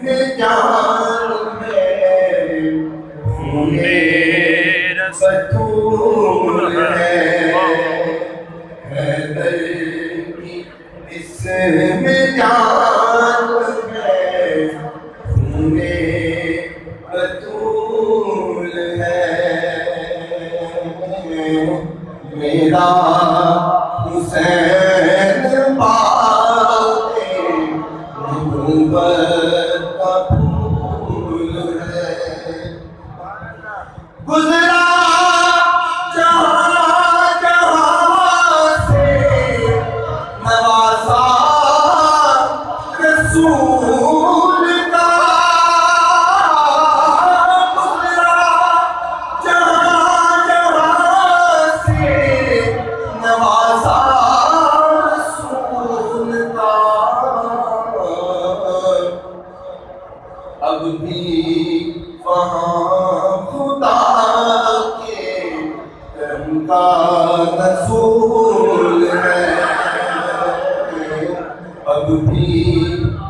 میں جان ہے، خون رسول ہے، حیدر کی اس میں جان ہے، خون رسول ہے، میرا حسین پاک نبوت کا پھول ہے، گزرا جہاں جہاں سے نوازا رسول کا، گزرا جہاں جہاں سے نوازا رسول کا، اب بھی وہاں خدا کے کرم کا نزول ہے، اب بھی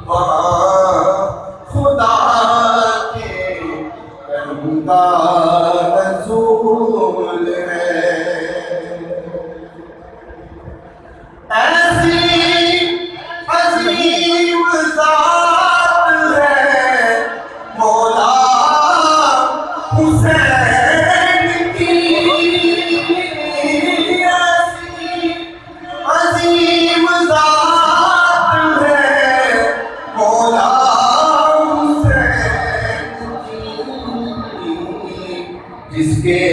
وہاں خدا کے کرم کا نزول ہے، ایسی عظیم ذات ہے مولا حسین کی، ایسی عظیم ذات ہے مولا حسین کی، جس کے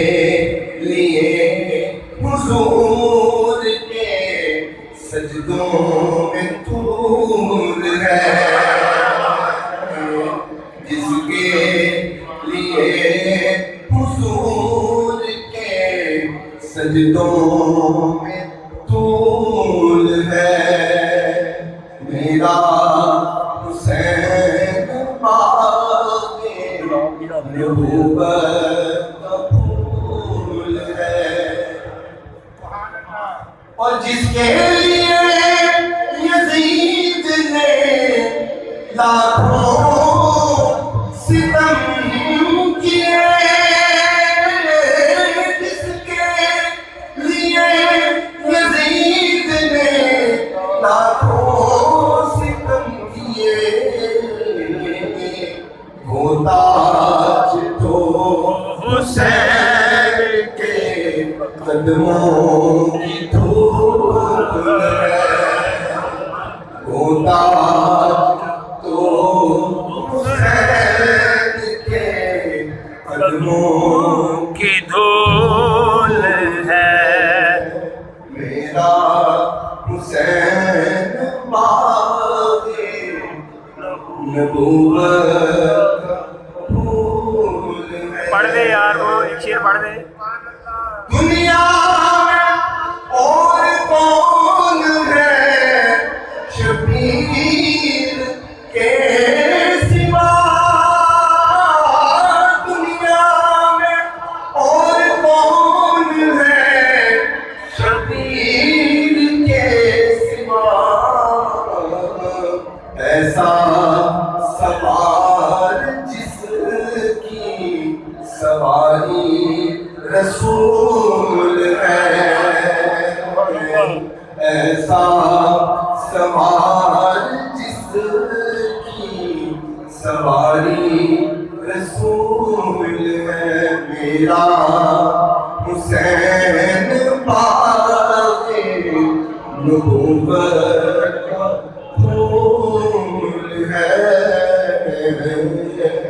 لیے حضور کے سجدوں میں طول ہے، جس کے لیے حضور کے سجدوں میں طول ہے، میرا حسین پاک نبوت کا پھول ہے، اور جس کے لیے یزید نے لاکھوں ستم کیے، جس کے لیے یزید نے لاکھوں ستم کیے، وہ تاج تو حسین کے قدموں کی دھول ہے، وہ تاج تو حسین کے قدموں کی دھول ہے، میرا حسین باغ نبوت کا پھول ہے، پڑھ دے یار، وہ ایک شعر پڑھ دے۔ دنیا میں اور کون ہے شبیر کے سوا، دنیا میں اور کون ہے شبیر کے سوا، ایسا سوار جس کی سواری رسول ہے، ایسا سوار جس کی سواری رسول ہے، میرا حسین باغ نبوت